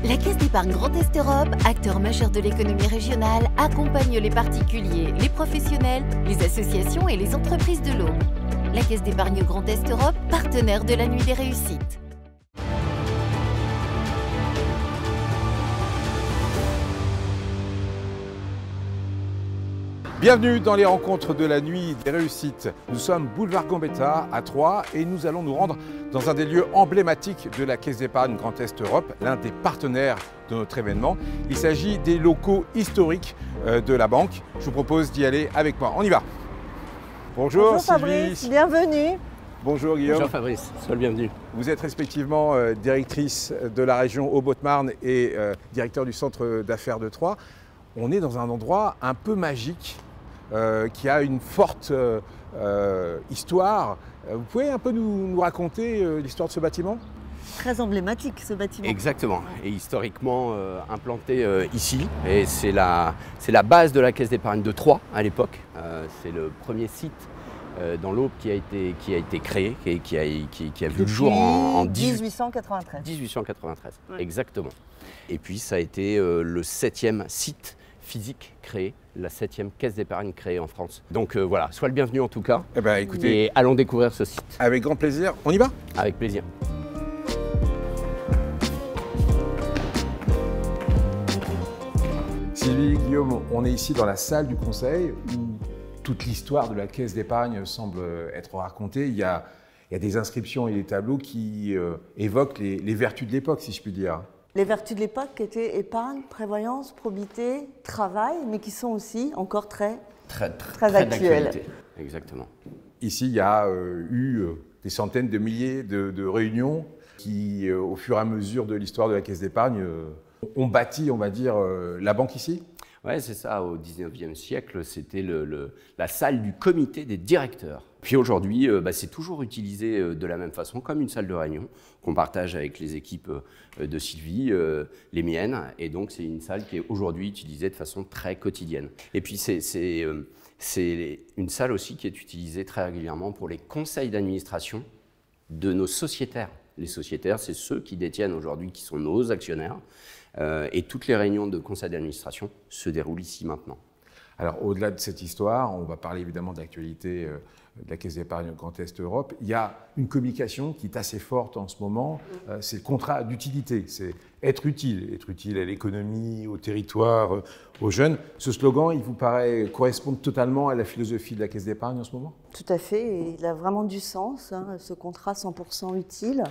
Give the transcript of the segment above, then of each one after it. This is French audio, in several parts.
La Caisse d'épargne Grand Est Europe, acteur majeur de l'économie régionale, accompagne les particuliers, les professionnels, les associations et les entreprises de l'Aube. La Caisse d'épargne Grand Est Europe, partenaire de la Nuit des Réussites. Bienvenue dans les rencontres de la Nuit des Réussites. Nous sommes boulevard Gambetta à Troyes et nous allons nous rendre dans un des lieux emblématiques de la Caisse d'épargne Grand Est Europe, l'un des partenaires de notre événement. Il s'agit des locaux historiques de la banque. Je vous propose d'y aller avec moi. On y va. Bonjour Fabrice, Sylvie. bienvenue. Bonjour Guillaume. Bonjour Fabrice, sois le bienvenu. Vous êtes respectivement directrice de la région Haute-Marne et directeur du centre d'affaires de Troyes. On est dans un endroit un peu magique qui a une forte histoire. Vous pouvez un peu nous raconter l'histoire de ce bâtiment ? Très emblématique ce bâtiment. Exactement, et historiquement implanté ici. Et c'est la base de la Caisse d'épargne de Troyes à l'époque. C'est le premier site dans l'Aube qui a été créé, qui a vu le jour en 1893. 1893, ouais. Exactement. Et puis ça a été le 7e site physique créé, la 7e caisse d'épargne créée en France. Donc voilà, sois le bienvenu en tout cas. Eh ben, écoutez, et allons découvrir ce site. Avec grand plaisir. On y va ? Avec plaisir. Sylvie, Guillaume, on est ici dans la salle du conseil où toute l'histoire de la caisse d'épargne semble être racontée. Il y a des inscriptions et des tableaux qui évoquent les vertus de l'époque, si je puis dire. Les vertus de l'époque étaient épargne, prévoyance, probité, travail, mais qui sont aussi encore très actuelles. Exactement. Ici, il y a eu des centaines de milliers de réunions qui, au fur et à mesure de l'histoire de la caisse d'épargne, ont bâti, on va dire, la banque ici. Oui, c'est ça. Au 19e siècle, c'était la salle du comité des directeurs. Puis aujourd'hui, c'est toujours utilisé de la même façon, comme une salle de réunion qu'on partage avec les équipes de Sylvie, les miennes. Et donc, c'est une salle qui est aujourd'hui utilisée de façon très quotidienne. Et puis, c'est une salle aussi qui est utilisée très régulièrement pour les conseils d'administration de nos sociétaires. Les sociétaires, c'est ceux qui détiennent aujourd'hui, qui sont nos actionnaires. Et toutes les réunions de conseil d'administration se déroulent ici maintenant. Alors, au-delà de cette histoire, on va parler évidemment de l'actualité de la Caisse d'épargne Grand Est Europe. Il y a une communication qui est assez forte en ce moment, c'est le contrat d'utilité, c'est être utile à l'économie, au territoire, aux jeunes. Ce slogan, il vous paraît correspondre totalement à la philosophie de la Caisse d'épargne en ce moment ? Tout à fait, et il a vraiment du sens, ce contrat 100% utile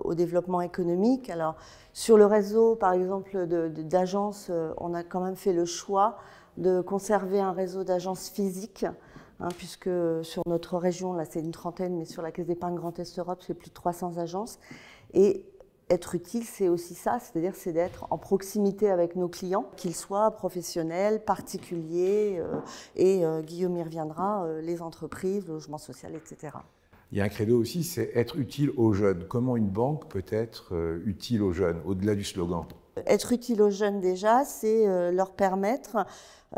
au développement économique. Alors, sur le réseau, par exemple, d'agences, on a quand même fait le choix de conserver un réseau d'agences physiques, puisque sur notre région, là c'est une trentaine, mais sur la Caisse d'épargne Grand Est Europe, c'est plus de 300 agences. Et être utile, c'est aussi ça, c'est-à-dire c'est d'être en proximité avec nos clients, qu'ils soient professionnels, particuliers, et Guillaume y reviendra, les entreprises, le logement social, etc. Il y a un credo aussi, c'est être utile aux jeunes. Comment une banque peut être utile aux jeunes, au-delà du slogan ? Être utile aux jeunes déjà, c'est leur permettre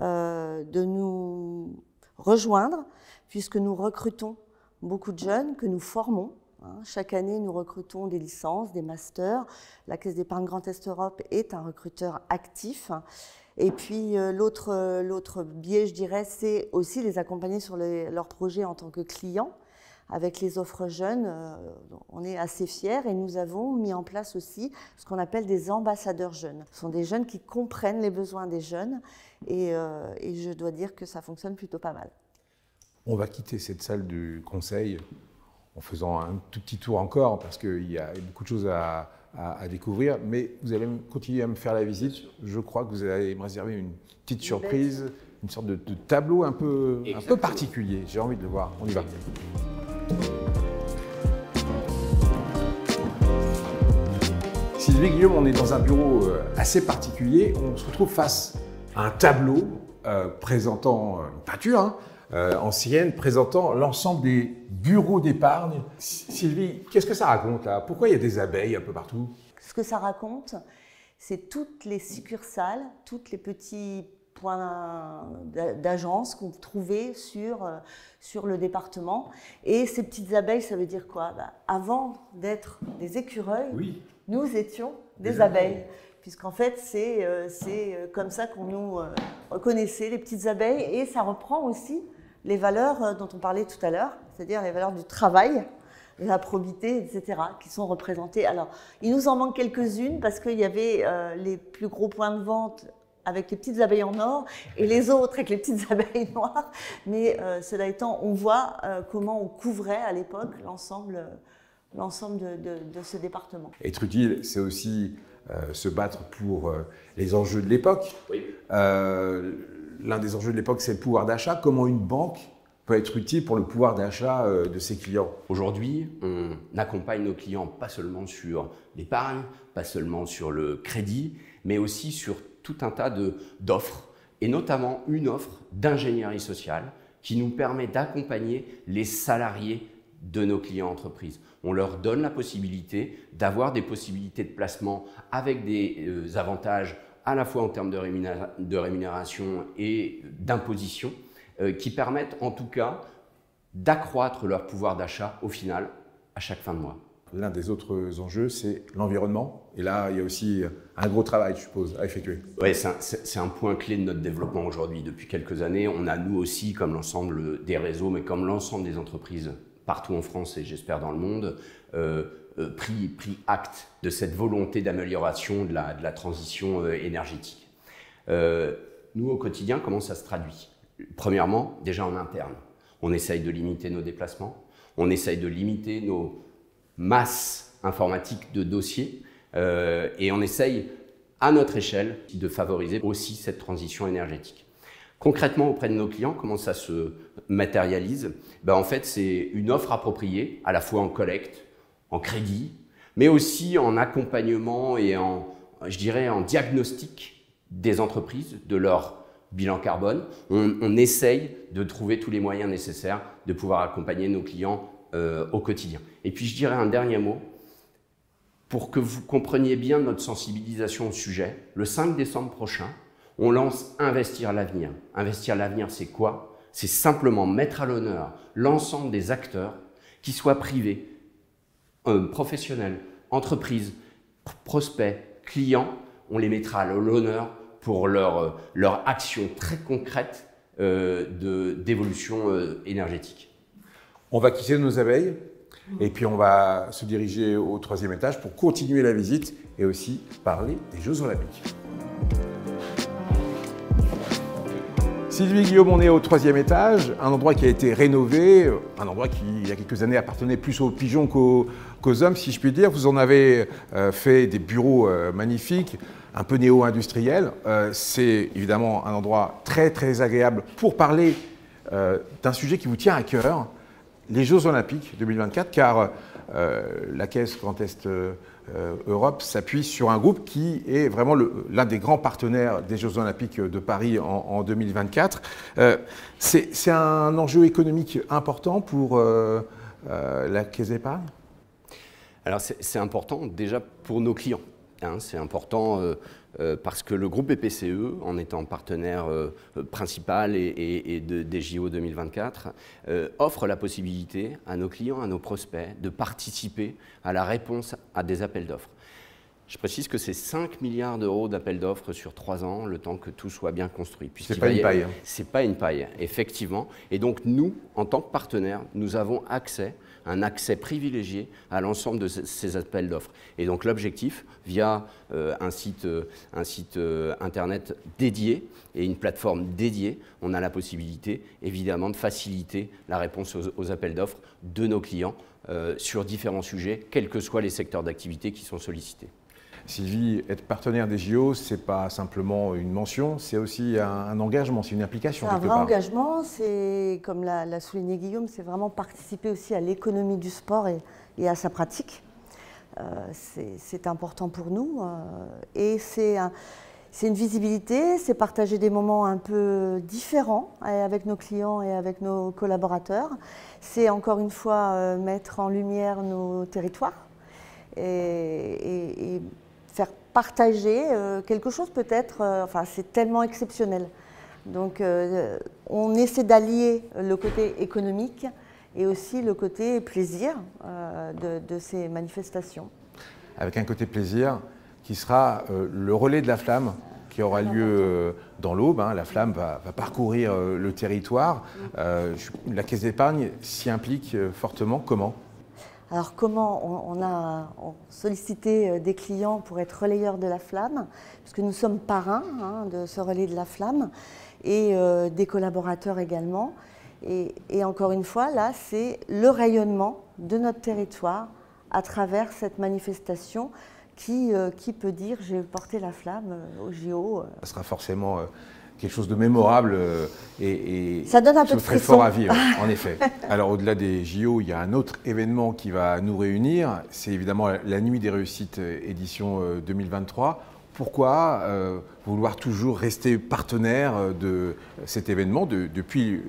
de nous rejoindre, puisque nous recrutons beaucoup de jeunes que nous formons. Chaque année, nous recrutons des licences, des masters. La Caisse d'épargne Grand Est Europe est un recruteur actif. Et puis l'autre biais, je dirais, c'est aussi les accompagner sur leurs projets en tant que clients. Avec les offres jeunes, on est assez fiers et nous avons mis en place aussi ce qu'on appelle des ambassadeurs jeunes. Ce sont des jeunes qui comprennent les besoins des jeunes et je dois dire que ça fonctionne plutôt pas mal. On va quitter cette salle du conseil en faisant un tout petit tour encore parce qu'il y a beaucoup de choses à découvrir, mais vous allez continuer à me faire la visite. Je crois que vous allez me réserver une petite surprise, une sorte de tableau un peu particulier. J'ai envie de le voir. On y va. Sylvie, Guillaume, on est dans un bureau assez particulier. On se retrouve face à un tableau présentant une peinture ancienne, présentant l'ensemble des bureaux d'épargne. Sylvie, qu'est-ce que ça raconte là ? Pourquoi il y a des abeilles un peu partout ? Ce que ça raconte, c'est toutes les succursales, tous les petits points d'agence qu'on trouvait sur le département. Et ces petites abeilles, ça veut dire quoi ? Avant d'être des écureuils, oui. Nous étions des abeilles. Puisqu'en fait, c'est comme ça qu'on nous reconnaissait, les petites abeilles. Et ça reprend aussi les valeurs dont on parlait tout à l'heure, c'est-à-dire les valeurs du travail, de la probité, etc., qui sont représentées. Alors, il nous en manque quelques-unes parce qu'il y avait les plus gros points de vente avec les petites abeilles en or et les autres avec les petites abeilles noires. Mais cela étant, on voit comment on couvrait à l'époque l'ensemble de ce département. Être utile, c'est aussi se battre pour les enjeux de l'époque. Oui. L'un des enjeux de l'époque, c'est le pouvoir d'achat. Comment une banque peut être utile pour le pouvoir d'achat de ses clients? Aujourd'hui, on accompagne nos clients pas seulement sur l'épargne, pas seulement sur le crédit, mais aussi sur tout un tas d'offres, et notamment une offre d'ingénierie sociale qui nous permet d'accompagner les salariés de nos clients entreprises. On leur donne la possibilité d'avoir des possibilités de placement avec des avantages à la fois en termes de rémunération et d'imposition qui permettent en tout cas d'accroître leur pouvoir d'achat au final à chaque fin de mois. L'un des autres enjeux, c'est l'environnement. Et là, il y a aussi un gros travail, je suppose, à effectuer. Oui, c'est un point clé de notre développement aujourd'hui. Depuis quelques années, on a nous aussi, comme l'ensemble des réseaux, mais comme l'ensemble des entreprises partout en France et j'espère dans le monde, pris acte de cette volonté d'amélioration de la transition énergétique. Nous, au quotidien, comment ça se traduit? Premièrement, déjà en interne, on essaye de limiter nos déplacements, on essaye de limiter nos masses informatiques de dossiers et on essaye, à notre échelle, de favoriser aussi cette transition énergétique. Concrètement, auprès de nos clients, comment ça se matérialise? En fait, c'est une offre appropriée, à la fois en collecte, en crédit, mais aussi en accompagnement et je dirais, en diagnostic des entreprises, de leur bilan carbone. On essaye de trouver tous les moyens nécessaires de pouvoir accompagner nos clients au quotidien. Et puis, je dirais un dernier mot, pour que vous compreniez bien notre sensibilisation au sujet. Le 5 décembre prochain, on lance Investir l'avenir. Investir l'avenir, c'est quoi? C'est simplement mettre à l'honneur l'ensemble des acteurs, qu'ils soient privés, professionnels, entreprises, prospects, clients. On les mettra à l'honneur pour leur action très concrète d'évolution énergétique. On va quitter nos abeilles et puis on va se diriger au 3e étage pour continuer la visite et aussi parler des Jeux Olympiques. Sylvie Guillaume, on est au 3e étage, un endroit qui a été rénové, un endroit qui, il y a quelques années, appartenait plus aux pigeons qu'aux hommes, si je puis dire. Vous en avez fait des bureaux magnifiques, un peu néo-industriels. C'est évidemment un endroit très, très agréable pour parler d'un sujet qui vous tient à cœur, les Jeux Olympiques 2024, car la Caisse Grand Est Europe s'appuie sur un groupe qui est vraiment l'un des grands partenaires des Jeux Olympiques de Paris en 2024. C'est un enjeu économique important pour la Caisse d'épargne? Alors c'est important déjà pour nos clients. C'est important parce que le groupe BPCE, en étant partenaire principal des JO 2024, offre la possibilité à nos clients, à nos prospects, de participer à la réponse à des appels d'offres. Je précise que c'est 5 milliards d'euros d'appels d'offres sur 3 ans, le temps que tout soit bien construit. C'est pas une paille. C'est pas une paille, effectivement. Et donc nous, en tant que partenaires, nous avons un accès privilégié à l'ensemble de ces appels d'offres. Et donc l'objectif, via un site internet dédié et une plateforme dédiée, on a la possibilité évidemment de faciliter la réponse aux appels d'offres de nos clients sur différents sujets, quels que soient les secteurs d'activité qui sont sollicités. Sylvie, être partenaire des JO, ce n'est pas simplement une mention, c'est aussi un engagement, c'est une implication. C'est un vrai engagement, c'est, comme l'a souligné Guillaume, c'est vraiment participer aussi à l'économie du sport et à sa pratique. C'est important pour nous et c'est une visibilité, c'est partager des moments un peu différents avec nos clients et avec nos collaborateurs. C'est encore une fois mettre en lumière nos territoires et faire partager quelque chose peut-être, enfin c'est tellement exceptionnel. Donc on essaie d'allier le côté économique et aussi le côté plaisir de ces manifestations. Avec un côté plaisir, qui sera le relais de la flamme qui aura lieu dans l'Aube. La flamme va parcourir le territoire. La Caisse d'épargne s'y implique fortement. Comment ? Alors comment on a sollicité des clients pour être relayeurs de la flamme, puisque nous sommes parrains de ce relais de la flamme, et des collaborateurs également. Et encore une fois, là, c'est le rayonnement de notre territoire à travers cette manifestation qui peut dire « j'ai porté la flamme au JO ». Ça sera forcément quelque chose de mémorable et ça donne un peu de très frisson. fort à vivre, en effet. Alors au-delà des JO, il y a un autre événement qui va nous réunir, c'est évidemment la Nuit des réussites édition 2023. Pourquoi vouloir toujours rester partenaire de cet événement depuis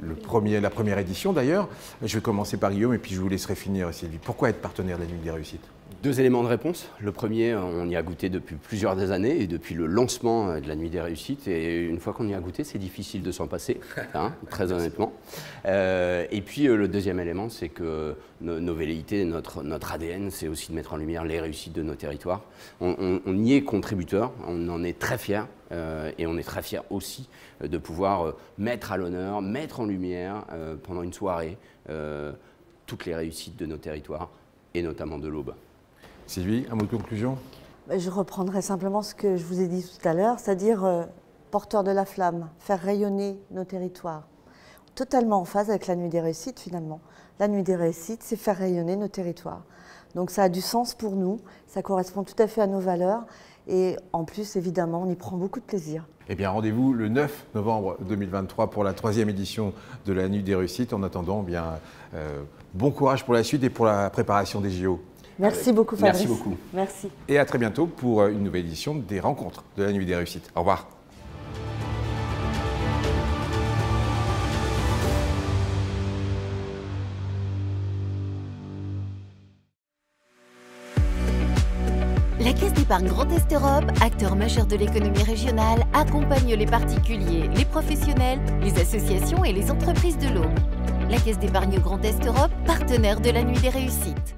la première édition d'ailleurs? Je vais commencer par Guillaume et puis je vous laisserai finir Sylvie. Pourquoi être partenaire de la Nuit des réussites? 2 éléments de réponse. Le premier, on y a goûté depuis plusieurs années et depuis le lancement de la Nuit des réussites. Et une fois qu'on y a goûté, c'est difficile de s'en passer, très honnêtement. Et puis le deuxième élément, c'est que nos velléités, notre ADN, c'est aussi de mettre en lumière les réussites de nos territoires. On y est contributeur, on en est très fiers. Et on est très fiers aussi de pouvoir mettre à l'honneur, mettre en lumière pendant une soirée toutes les réussites de nos territoires et notamment de l'Aube. Sylvie, un mot de conclusion? Je reprendrai simplement ce que je vous ai dit tout à l'heure, c'est-à-dire porteur de la flamme, faire rayonner nos territoires. Totalement en phase avec la Nuit des réussites finalement. La Nuit des réussites, c'est faire rayonner nos territoires. Donc ça a du sens pour nous, ça correspond tout à fait à nos valeurs et en plus évidemment on y prend beaucoup de plaisir. Eh bien rendez-vous le 9 novembre 2023 pour la 3e édition de la Nuit des réussites. En attendant, bon courage pour la suite et pour la préparation des JO. Merci beaucoup Fabrice. Merci beaucoup. Merci. Et à très bientôt pour une nouvelle édition des rencontres de la Nuit des réussites. Au revoir. La Caisse d'épargne Grand Est Europe, acteur majeur de l'économie régionale, accompagne les particuliers, les professionnels, les associations et les entreprises de l'Aube. La Caisse d'épargne Grand Est Europe, partenaire de la Nuit des réussites.